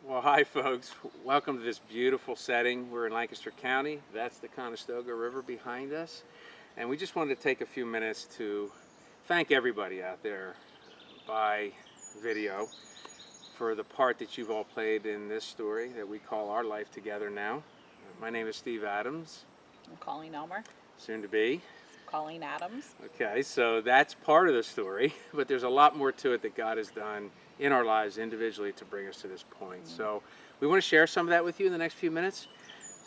Well, hi folks. Welcome to this beautiful setting. We're in Lancaster County. That's the Conestoga River behind us. And we just wanted to take a few minutes to thank everybody out there by video for the part that you've all played in this story that we call our life together now. My name is Steve Adams. I'm Colleen Elmer. Soon to be. Colleen Adams. Okay, so that's part of the story, but there's a lot more to it that God has done in our lives individually to bring us to this point. So we want to share some of that with you in the next few minutes.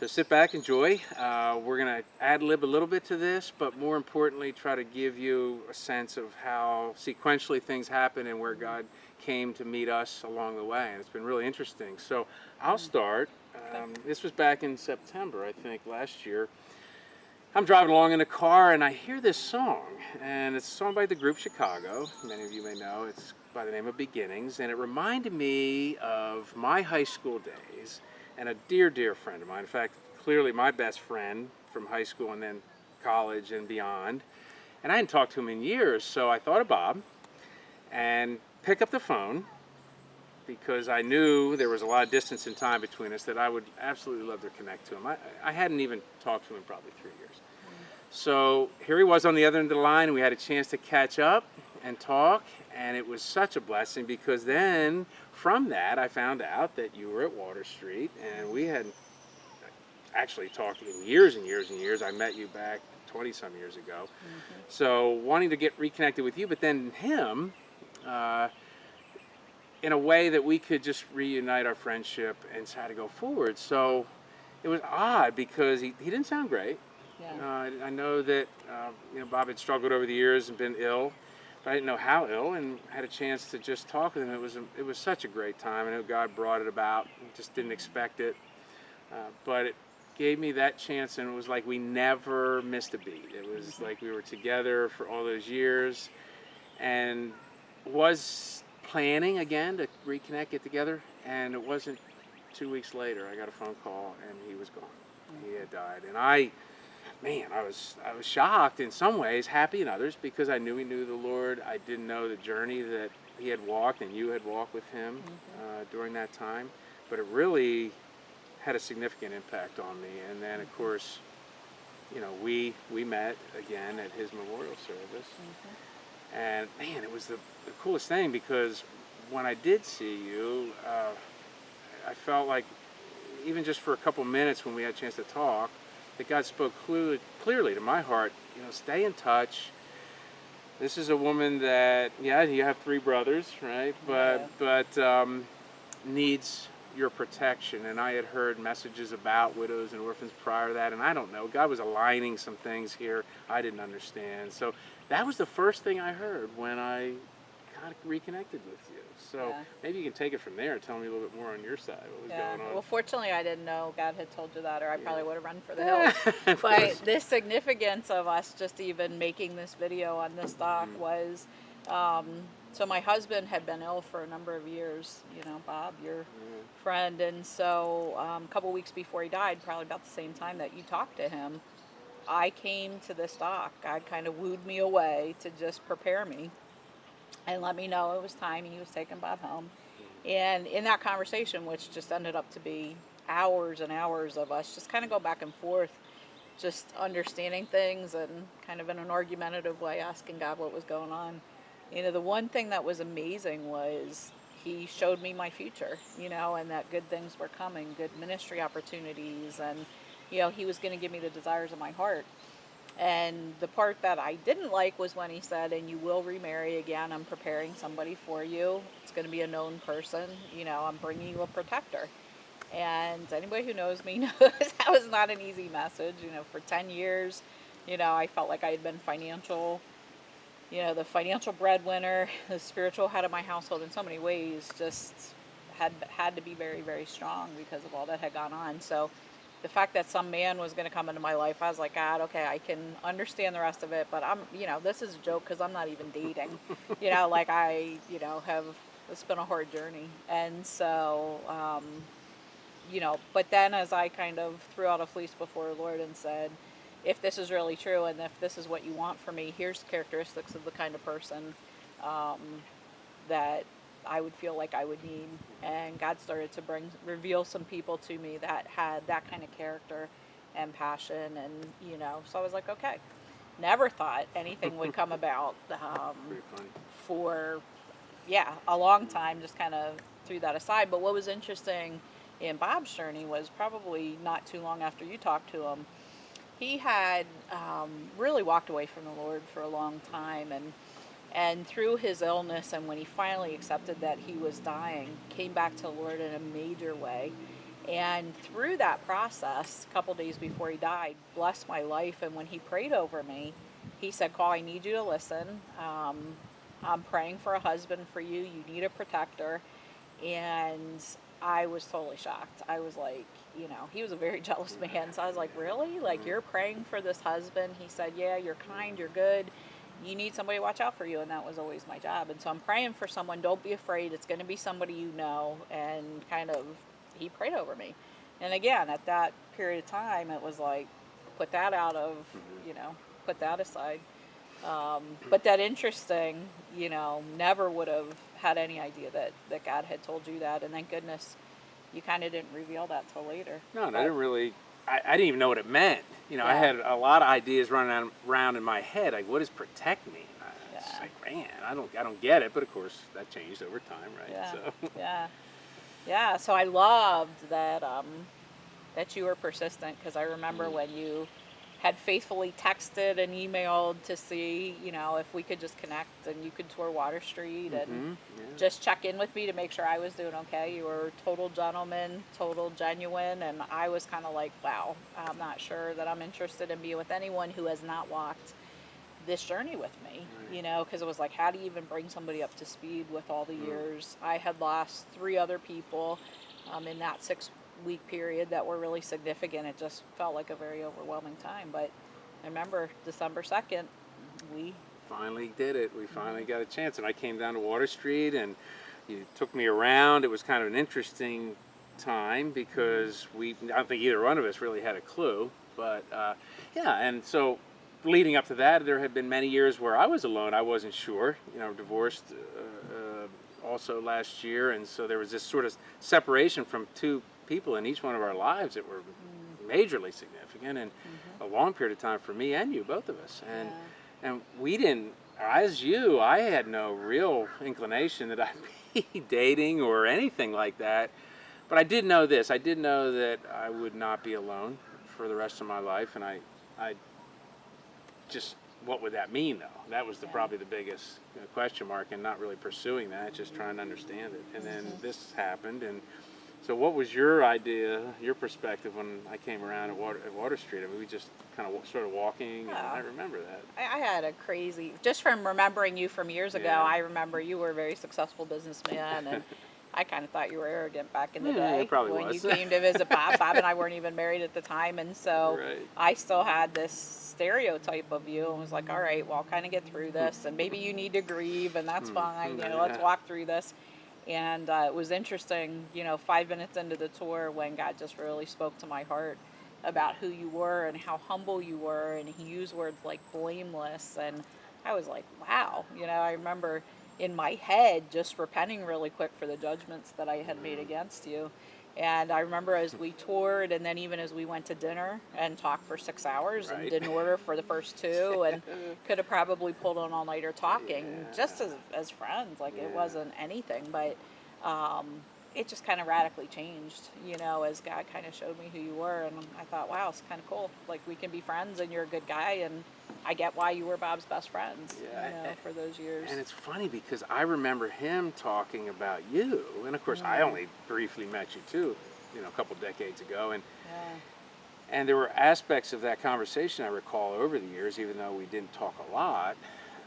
So sit back, enjoy. We're going to ad-lib a little bit to this, but more importantly, try to give you a sense of how sequentially things happen and where God came to meet us along the way. And it's been really interesting. So I'll start. This was back in September, I think, last year. I'm driving along in a car and I hear this song, and it's a song by the group Chicago. Many of you may know. It's by the name of Beginnings, and it reminded me of my high school days and a dear, dear friend of mine. In fact, clearly my best friend from high school and then college and beyond. And I hadn't talked to him in years, so I thought of Bob and pick up the phone because I knew there was a lot of distance in time between us that I would absolutely love to connect to him. I hadn't even talked to him in probably 3 years. So here he was on the other end of the line, and we had a chance to catch up and talk, and it was such a blessing because then from that I found out that you were at Water Street, and we had actually talked in years and years and years. I met you back 20-some years ago. So wanting to get reconnected with you, but then him, in a way that we could just reunite our friendship and try to go forward. So it was odd because he didn't sound great. Yeah. I know that Bob had struggled over the years and been ill, but I didn't know how ill, and had a chance to just talk with him. It was such a great time. I know God brought it about. Just didn't expect it, but it gave me that chance, and it was like we never missed a beat. It was like we were together for all those years, and was planning again to reconnect, get together, and it wasn't 2 weeks later I got a phone call and he was gone. He had died, and I was shocked in some ways, happy in others, because I knew he knew the Lord. I didn't know the journey that he had walked and you had walked with him during that time, but it really had a significant impact on me. And then of course, we met again at his memorial service. And man, it was the coolest thing, because when I did see you, I felt like even just for a couple minutes when we had a chance to talk, that God spoke clearly to my heart, stay in touch. This is a woman that, you have 3 brothers, right? But needs your protection. And I had heard messages about widows and orphans prior to that, and I don't know, God was aligning some things here I didn't understand. So that was the first thing I heard when I kind of reconnected with you. So maybe you can take it from there and tell me a little bit more on your side, what was going on. Well, fortunately I didn't know God had told you that, or I probably would have run for the hills. But the significance of us just even making this video on this dock was, so my husband had been ill for a number of years, Bob, your friend, and so a couple weeks before he died, probably about the same time that you talked to him, I came to this dock. God kind of wooed me away to just prepare me and let me know it was time. He was taking Bob home. And in that conversation, which just ended up to be hours and hours of us just kind of go back and forth, just understanding things and kind of in an argumentative way asking God what was going on. The one thing that was amazing was he showed me my future, and that good things were coming, good ministry opportunities, and he was going to give me the desires of my heart. And the part that I didn't like was when he said, and you will remarry again. I'm preparing somebody for you. It's going to be a known person. I'm bringing you a protector. And anybody who knows me knows that was not an easy message. For 10 years, I felt like I had been the financial breadwinner, the spiritual head of my household in so many ways, just had to be very, very strong because of all that had gone on. So the fact that some man was going to come into my life, I was like, God, okay, I can understand the rest of it, but this is a joke because I'm not even dating. It's been a hard journey. And so, but then as I kind of threw out a fleece before the Lord and said, if this is really true and if this is what you want for me, here's characteristics of the kind of person that I would feel like I would need. And God started to reveal some people to me that had that kind of character and passion, and so I was like, okay. Never thought anything would come about Pretty funny. for a long time. Just kind of threw that aside. But what was interesting in Bob's journey was probably not too long after you talked to him. He had really walked away from the Lord for a long time, and through his illness, and when he finally accepted that he was dying, came back to the Lord in a major way. And through that process, a couple days before he died, blessed my life. And when he prayed over me, he said, Call, I need you to listen. I'm praying for a husband for you. You need a protector. And I was totally shocked. I was like, he was a very jealous man. So I was like, really? Like, you're praying for this husband? He said, yeah, you're kind, you're good. You need somebody to watch out for you. And that was always my job. And so I'm praying for someone. Don't be afraid. It's going to be somebody you know. And kind of, he prayed over me. And again, at that period of time, it was like, put that out of, put that aside. But that interesting, never would have had any idea that God had told you that. And thank goodness you kind of didn't reveal that till later. No, and I didn't really, I didn't even know what it meant. I had a lot of ideas running around in my head, like, what does protect me? It's like, man, I don't get it. But of course, that changed over time, right? Yeah. So. Yeah. So I loved that that you were persistent, because I remember when you had faithfully texted and emailed to see, if we could just connect and you could tour Water Street and just check in with me to make sure I was doing okay. You were a total gentleman, total genuine, and I was kind of like, wow, I'm not sure that I'm interested in being with anyone who has not walked this journey with me, because it was like, how do you even bring somebody up to speed with all the years? I had lost 3 other people in that 6-week period that were really significant. It just felt like a very overwhelming time. But I remember December 2nd, we finally did it. We finally got a chance. And I came down to Water Street and you took me around. It was kind of an interesting time because I don't think either one of us really had a clue. But and so leading up to that, there had been many years where I was alone. I wasn't sure, divorced also last year. And so there was this sort of separation from 2 people in each one of our lives that were majorly significant and a long period of time for me and you, both of us. And we didn't, as you, I had no real inclination that I'd be dating or anything like that. But I did know this. I did know that I would not be alone for the rest of my life. And I just, what would that mean, though? That was probably the biggest question mark, and not really pursuing that, just trying to understand it. And then this happened. And so what was your idea, your perspective when I came around at Water Street? I mean, we just kind of started walking, and I remember that. I had a crazy, just from remembering you from years ago, I remember you were a very successful businessman, and I kind of thought you were arrogant back in the day. Probably when was. You came to visit Bob. Bob and I weren't even married at the time, and so I still had this stereotype of you, and was like, all right, well, I'll kind of get through this, and maybe you need to grieve, and that's fine, let's walk through this. And it was interesting, 5 minutes into the tour, when God just really spoke to my heart about who you were and how humble you were, and he used words like blameless, and I was like, wow. I remember in my head just repenting really quick for the judgments that I had made against you. And I remember as we toured, and then even as we went to dinner and talked for 6 hours and didn't order for the first 2, and could have probably pulled an all-nighter talking just as friends. Like it wasn't anything, but it just kind of radically changed, as God kind of showed me who you were. And I thought, wow, it's kind of cool. Like, we can be friends, and you're a good guy, and I get why you were Bob's best friends, for those years. And it's funny because I remember him talking about you, and of course I only briefly met you too, a couple decades ago, and there were aspects of that conversation I recall over the years, even though we didn't talk a lot,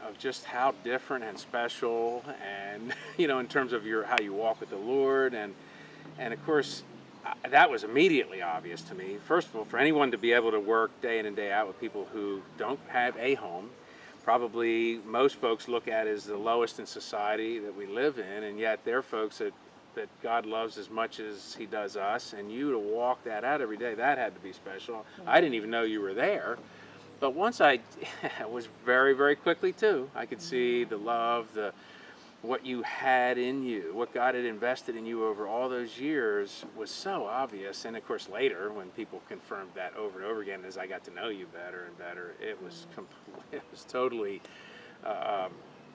of just how different and special, and in terms of how you walk with the Lord, and of course that was immediately obvious to me. First of all, for anyone to be able to work day in and day out with people who don't have a home, probably most folks look at as the lowest in society that we live in, and yet they're folks that God loves as much as he does us, and you to walk that out every day, that had to be special. I didn't even know you were there. But once I was very, very quickly too, I could see the love, what you had in you, what God had invested in you over all those years was so obvious. And of course, later when people confirmed that over and over again, as I got to know you better and better, it was it was totally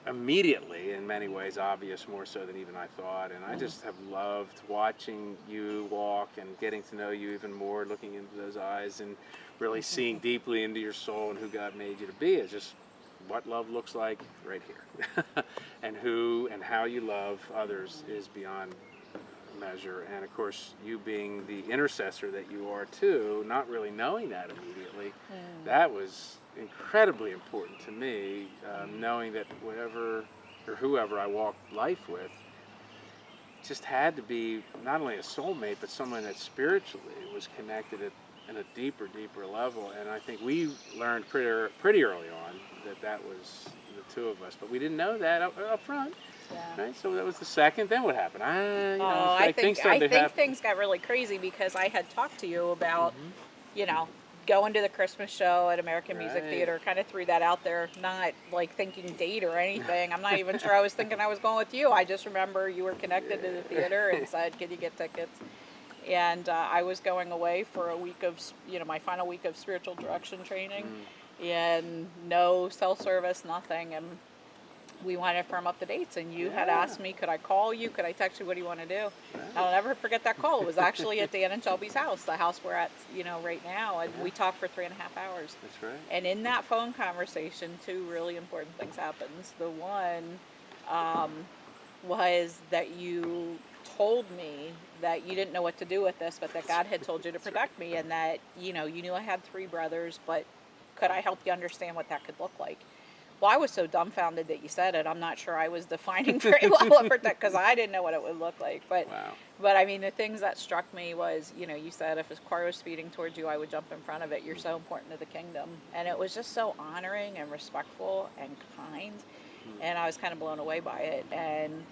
immediately, in many ways, obvious, more so than even I thought. And I just have loved watching you walk and getting to know you even more, looking into those eyes and really seeing deeply into your soul and who God made you to be. It's just what love looks like right here. And who and how you love others is beyond measure. And of course, you being the intercessor that you are too, not really knowing that immediately, that was incredibly important to me, knowing that whatever or whoever I walked life with just had to be not only a soulmate, but someone that spiritually was connected at a deeper level. And I think we learned pretty early on that was the two of us, but we didn't know that up front. Yeah. Right, so that was the second. Then what happened? I think things got really crazy because I had talked to you about, you know, going to the Christmas show at American Music Theater. Kind of threw that out there, not like thinking date or anything. I'm not even sure I was thinking I was going with you. I just remember you were connected to the theater and said, "Can you get tickets?" And I was going away for a week of, my final week of spiritual direction training, and no cell service, nothing, and we wanted to firm up the dates, and you had asked me, could I call you, could I text you, what do you want to do? I'll never forget that call. It was actually at Dan and Shelby's house, the house we're at, right now, and we talked for 3.5 hours. That's right. And in that phone conversation, two really important things happened. The one was that you told me that you didn't know what to do with this, but that God had told you to protect me, and that, you knew I had 3 brothers, but could I help you understand what that could look like? Well, I was so dumbfounded that you said it. I'm not sure I was defining very well what protect, because I didn't know what it would look like. But, but I mean, the things that struck me was, you said if a car was speeding towards you, I would jump in front of it. You're so important to the kingdom. And it was just so honoring and respectful and kind. And I was kind of blown away by it. And,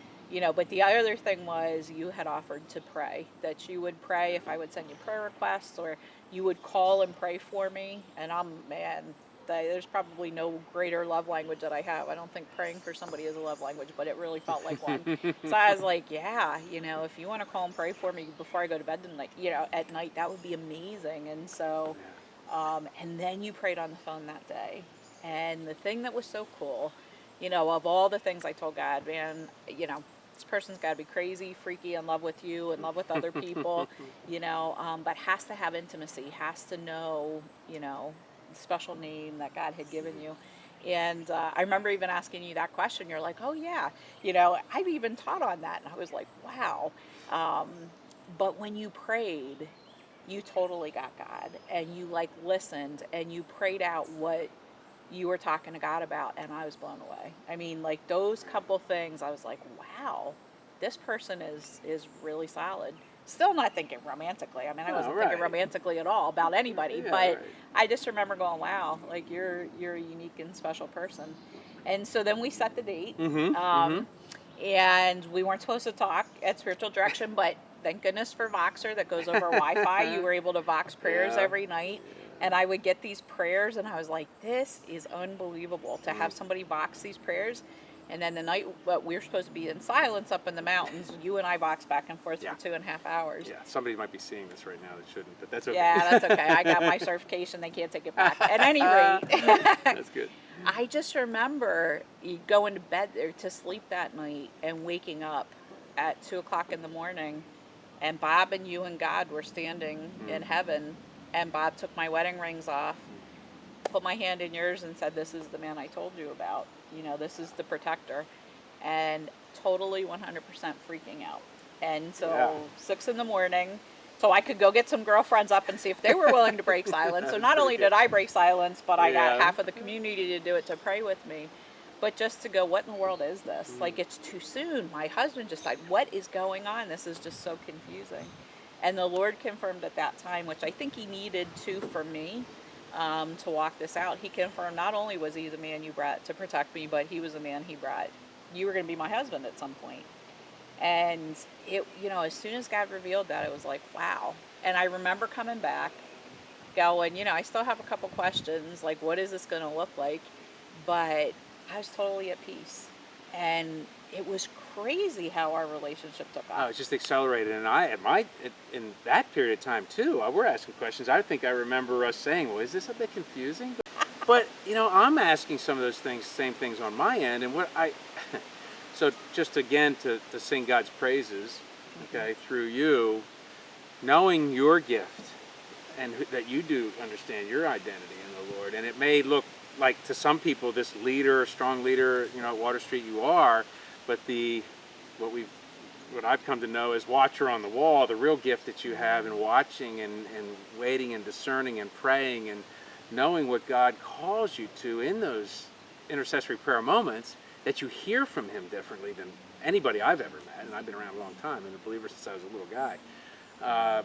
but the other thing was you had offered to pray, that you would pray if I would send you prayer requests, or you would call and pray for me. And there's probably no greater love language that I have. I don't think praying for somebody is a love language, but it really felt like one. So I was like, yeah, if you want to call and pray for me before I go to bed tonight, at night, that would be amazing. And so, and then you prayed on the phone that day. And the thing that was so cool, of all the things I told God, man, this person's got to be crazy, freaky, in love with you, in love with other people, but has to have intimacy, has to know, special name that God had given you. And I remember even asking you that question. You're like, oh yeah, I've even taught on that. And I was like, wow. But when you prayed, you totally got God, and you listened, and you prayed out what you were talking to God about, and I was blown away. I mean, those couple things, I was like, wow, this person is really solid. Still not thinking romantically. I mean, I wasn't thinking romantically at all about anybody, but I just remember going, wow, you're a unique and special person. And so then we set the date, and we weren't supposed to talk at Spiritual Direction, but thank goodness for Voxer that goes over Wi-Fi. You were able to Vox prayers every night. And I would get these prayers, and I was like, this is unbelievable to have somebody Vox these prayers. And then the night we were supposed to be in silence up in the mountains, you and I boxed back and forth for 2.5 hours. Yeah, somebody might be seeing this right now that shouldn't, but that's okay. Yeah, that's okay. I got my certification. They can't take it back. At any rate. That's good. I just remember going to bed there to sleep that night and waking up at 2 o'clock in the morning, and Bob and you and God were standing in heaven, and Bob took my wedding rings off, put my hand in yours, and said, this is the man I told you about. This is the protector. And totally 100% freaking out. And so 6 in the morning, so I could go get some girlfriends up and see if they were willing to break silence. So not only did I break silence, but I got half of the community to do it, to pray with me. But just to go, what in the world is this? It's too soon. My husband just died. What is going on? This is just so confusing. And the Lord confirmed at that time, which I think he needed to for me, to walk this out. He confirmed not only was he the man you brought to protect me, but he was the man he brought. You were going to be my husband at some point. And it, as soon as God revealed that, it was like, wow. And I remember coming back going, I still have a couple questions, what is this going to look like? But I was totally at peace. And it was crazy how our relationship took Oh, off. it's just accelerated, and in that period of time too, we're asking questions. I think I remember us saying, "Well, is this a bit confusing?" But I'm asking some of those things, same things on my end, and what I, so just again to sing God's praises, okay, through you, knowing your gift, and that you do understand your identity in the Lord, and it may look like to some people this leader, strong leader, at Water Street you are, but what we've what I've come to know is watcher on the wall, the real gift that you have in watching and waiting and discerning and praying and knowing what God calls you to in those intercessory prayer moments, that you hear from him differently than anybody I've ever met, and I've been around a long time and a believer since I was a little guy. Uh,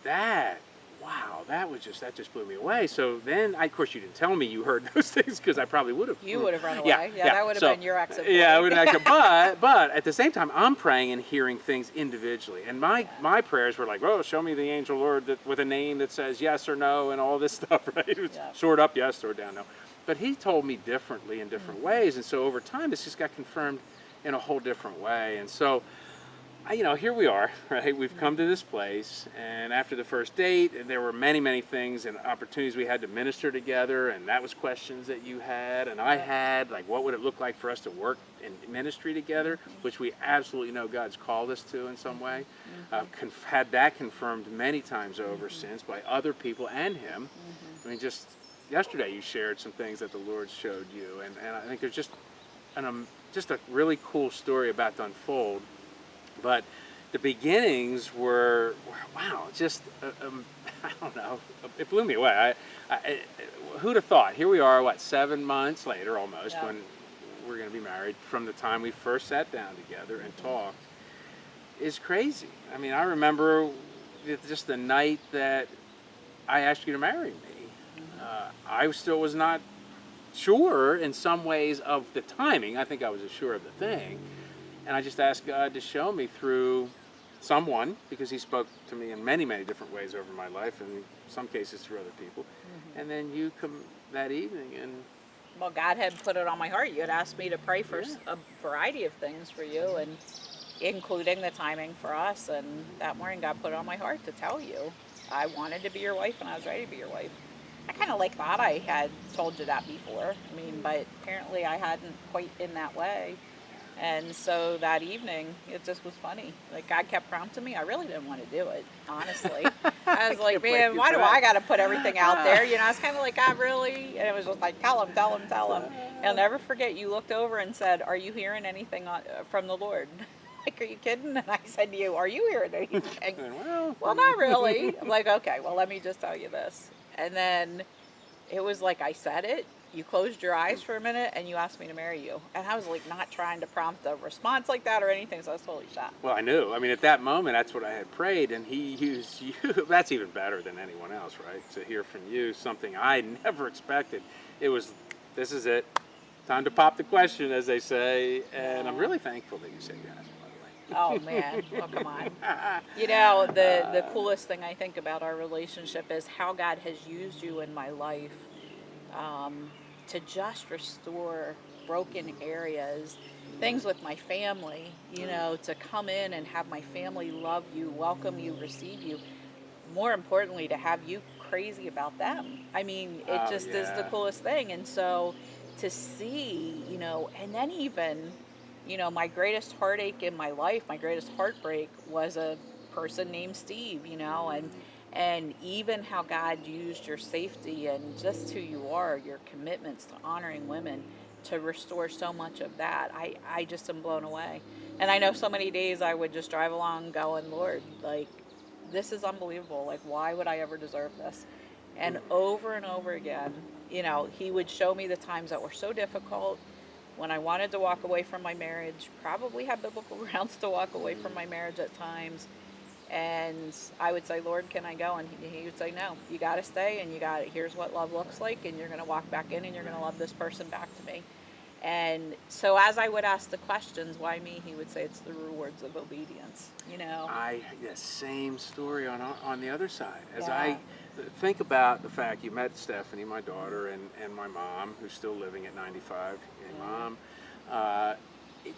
that wow, that just blew me away. So then, of course, you didn't tell me you heard those things, because I probably would have. You would have run away. Yeah, Yeah, that would have been your exit point. Yeah, I would have. But at the same time, I'm praying and hearing things individually, and my prayers were like, "Oh, show me the angel Lord with a name that says yes or no and all this stuff." Right? It was short up yes, short down no. But he told me differently in different ways, and so over time, this just got confirmed in a whole different way, and so. Here we are, right? We've come to this place, and after the first date, there were many, many things and opportunities we had to minister together, and that was questions that you had and I had, like what would it look like for us to work in ministry together, which we absolutely know God's called us to in some way. Had that confirmed many times over since by other people and him. I mean, just yesterday you shared some things that the Lord showed you, and I think there's just a really cool story about to unfold. But the beginnings were, wow, just, I don't know, it blew me away. Who'd have thought? Here we are, 7 months later almost, when we're going to be married, from the time we first sat down together and talked, is crazy. I mean, I remember just the night that I asked you to marry me. I still was not sure in some ways of the timing. I think I was sure of the thing. And I just asked God to show me through someone, because he spoke to me in many, many different ways over my life, and in some cases through other people. And then you come that evening and... Well, God had put it on my heart. You had asked me to pray for a variety of things for you, and including the timing for us. And that morning God put it on my heart to tell you I wanted to be your wife and I was ready to be your wife. I kind of thought I had told you that before. I mean, but apparently I hadn't quite in that way. And so that evening, it just was funny. God kept prompting me. I really didn't want to do it, honestly. I was like, man, why do I got to put everything out there? I was kind of like, God, really? And it was just like, tell him. I'll never forget, you looked over and said, are you hearing anything from the Lord? Are you kidding? And I said to you, are you hearing anything? Well, not really. I'm like, okay, well, let me just tell you this. And then it was like I said it. You closed your eyes for a minute and you asked me to marry you. And I was not trying to prompt a response like that or anything, so I was totally shocked. Well, I knew. I mean, at that moment, that's what I had prayed, and he used you. That's even better than anyone else, right? To hear from you something I never expected. It was, this is it. Time to pop the question, as they say. And I'm really thankful that you said yes, by the way. Oh, man. Oh, come on. The coolest thing I think about our relationship is how God has used you in my life. To just restore broken areas, things with my family, to come in and have my family love you, welcome you, receive you. More importantly, to have you crazy about them. I mean, it is the coolest thing. And so to see, and then even, my greatest heartache in my life, my greatest heartbreak was a person named Steve, and even how God used your safety and just who you are, your commitments to honoring women, to restore so much of that. I just am blown away. And I know so many days I would just drive along going, Lord, this is unbelievable. Why would I ever deserve this? And over again, he would show me the times that were so difficult, when I wanted to walk away from my marriage, probably had biblical grounds to walk away from my marriage at times. And I would say, Lord, can I go? And he would say, no, you got to stay, and here's what love looks like, and you're going to walk back in and you're going to love this person back to me. And so as I would ask the questions, why me? He would say, it's the rewards of obedience, The same story on the other side. As I think about the fact you met Stephanie, my daughter, and my mom, who's still living at 95. Hey, Mom.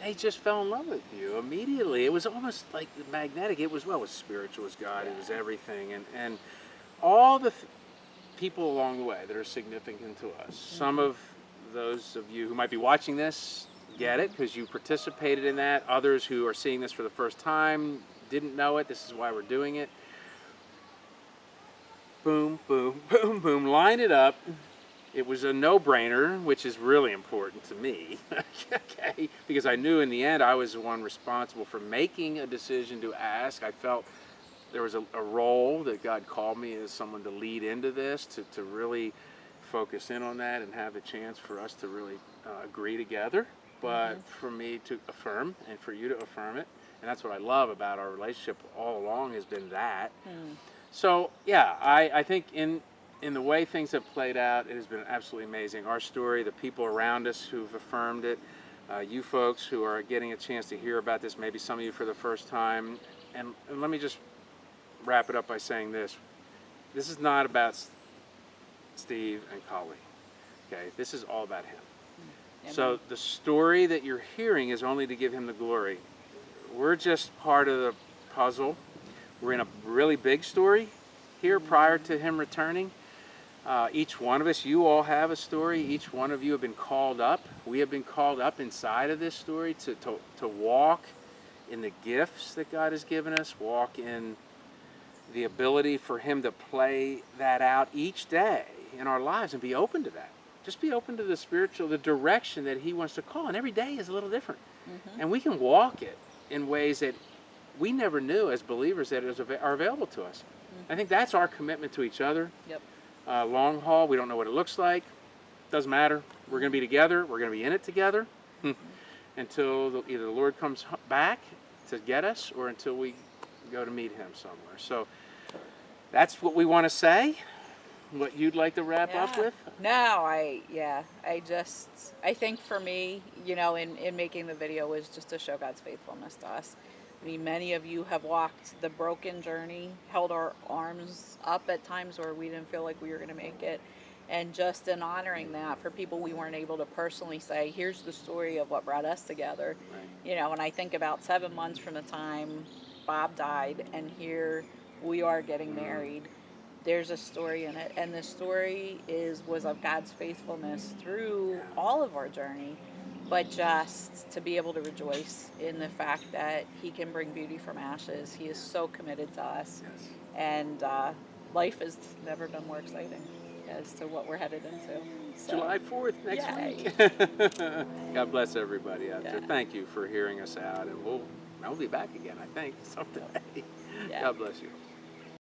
they just fell in love with you immediately. It was almost like magnetic. It was, well, it was spiritual, it was God, it was everything. And all the people along the way that are significant to us. Some of those of you who might be watching this get it because you participated in that. Others who are seeing this for the first time didn't know it. This is why we're doing it. Boom, boom, boom, boom. Line it up. It was a no-brainer, which is really important to me, okay? Because I knew in the end I was the one responsible for making a decision to ask. I felt there was a role that God called me as someone to lead into this, to really focus in on that and have a chance for us to really agree together, but for me to affirm and for you to affirm it. And that's what I love about our relationship all along, has been that. So yeah, I think in the way things have played out, it has been absolutely amazing. Our story, the people around us who've affirmed it, you folks who are getting a chance to hear about this, maybe some of you for the first time. And let me just wrap it up by saying this. This is not about Steve and Colleen, okay? This is all about him. So the story that you're hearing is only to give him the glory. We're just part of the puzzle. We're in a really big story here prior to him returning. Each one of us, you all have a story. Each one of you have been called up. We have been called up inside of this story to walk in the gifts that God has given us, walk in the ability for him to play that out each day in our lives and be open to that. Just be open to the spiritual, the direction that he wants to call. And every day is a little different. And we can walk it in ways that we never knew as believers that are available to us. I think that's our commitment to each other. Long haul, we don't know what it looks like. Doesn't matter. We're going to be together. We're going to be in it together until either the Lord comes back to get us or until we go to meet him somewhere. So that's what we want to say. What you'd like to wrap up with? No, I think for me, in making the video was just to show God's faithfulness to us. I mean, many of you have walked the broken journey, held our arms up at times where we didn't feel like we were going to make it. And just in honoring that, for people we weren't able to personally say, here's the story of what brought us together. And I think about 7 months from the time Bob died, and here we are getting married. There's a story in it, and the story was of God's faithfulness through all of our journey. But just to be able to rejoice in the fact that he can bring beauty from ashes. He is so committed to us. And life has never been more exciting as to what we're headed into. So, July 4th, next week. God bless everybody out there. Thank you for hearing us out. And we'll be back again, I think, someday. God bless you.